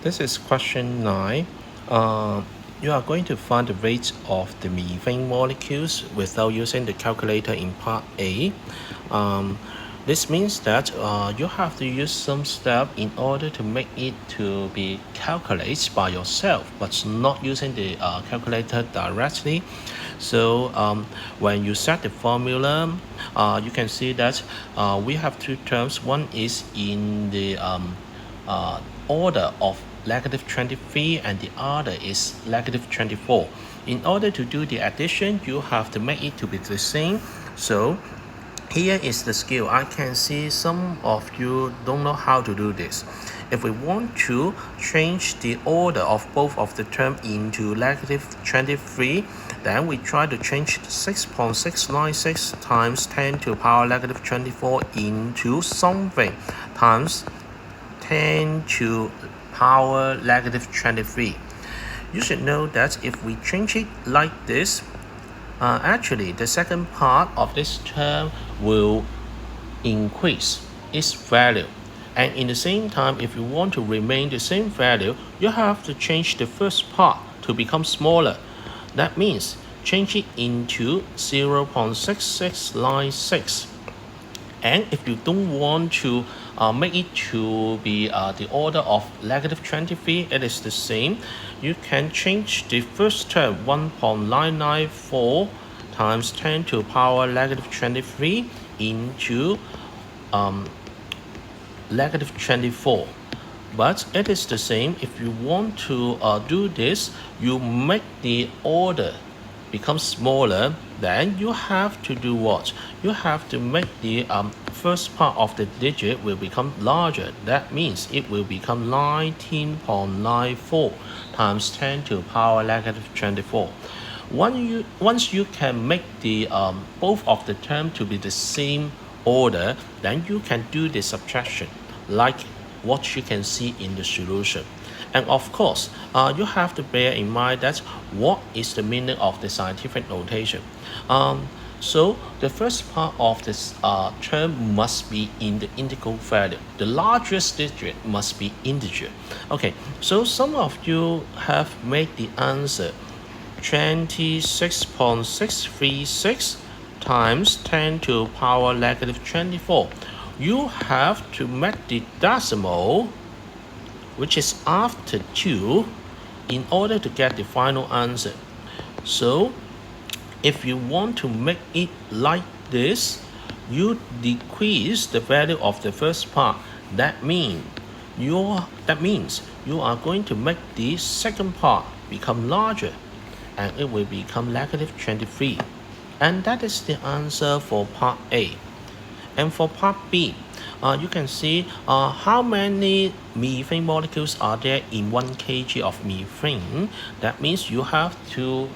This is question 9. You are going to find the rate of the methane molecules without using the calculator in part A. This means that you have to use some step in order to make it to be calculated by yourself, but not using the calculator directly. So when you set the formula, you can see that we have two terms. One is in the order of -23 and the other is -24. In order to do the addition, you have to make it to be the same. So here is the skill. I can see some of you don't know how to do this. If we want to change the order of both of the term into -23, then we try to change 6.696 times 10 to the power -24 into something times 10 to power -23. You should know that if we change it like this, actually the second part of this term will increase its value. And in the same time, if you want to remain the same value, you have to change the first part to become smaller. That means change it into 0.6696. And if you don't want to make it to be the order of -23, it is the same. You can change the first term 1.994 times 10 to the power -23 into -24. But it is the same. If you want to do this, you make the order become smaller, then you have to do what? You have to make the first part of the digit will become larger. That means it will become 19.94 times 10 to the power -24. Once you can make the both of the term to be the same order, then you can do the subtraction like what you can see in the solution. And of course, you have to bear in mind that what is the meaning of the scientific notation. So the first part of this term must be in the integral value. The largest digit must be integer. Okay, so some of you have made the answer 26.636 times 10 to the power -24. You have to make the decimal, which is after 2, in order to get the final answer. So if you want to make it like this, you decrease the value of the first part. That means you are going to make the second part become larger, and it will become -23. And that is the answer for part A. And for part B, you can see how many methane molecules are there in 1 kg of methane. That means you have to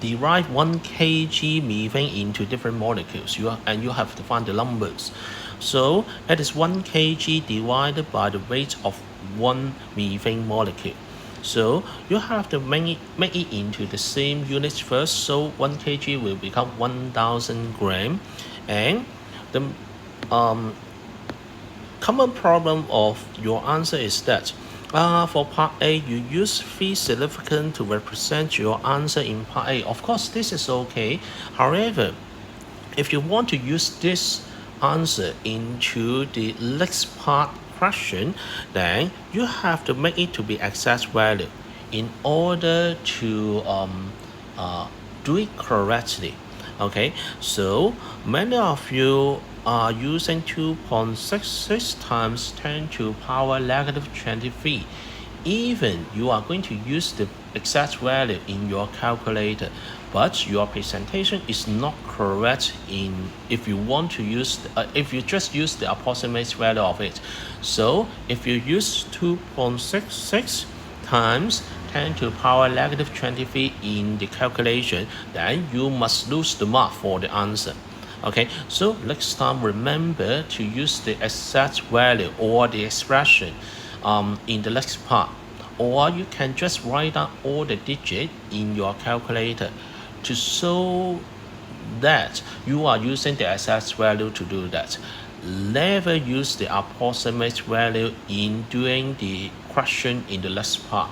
derive 1 kg methane into different molecules, and you have to find the numbers. So it is 1 kg divided by the weight of 1 methane molecule. So you have to make it into the same units first. So 1 kg will become 1000 grams. And the common problem of your answer is that for part A, you use 3 significant to represent your answer in part A. Of course, this is okay. However, if you want to use this answer into the next part question, then you have to make it to be exact value in order to do it correctly. Okay, so many of you are using 2.66 times 10 to the power -23. Even you are going to use the exact value in your calculator, but your presentation is not correct if you want to use if you just use the approximate value of it. So if you use 2.66 times 10 to the power -23 in the calculation, then you must lose the mark for the answer. Okay, so next time remember to use the exact value or the expression in the next part, or you can just write down all the digits in your calculator to show that you are using the exact value to do that. never use the approximate value in doing the question in the last part.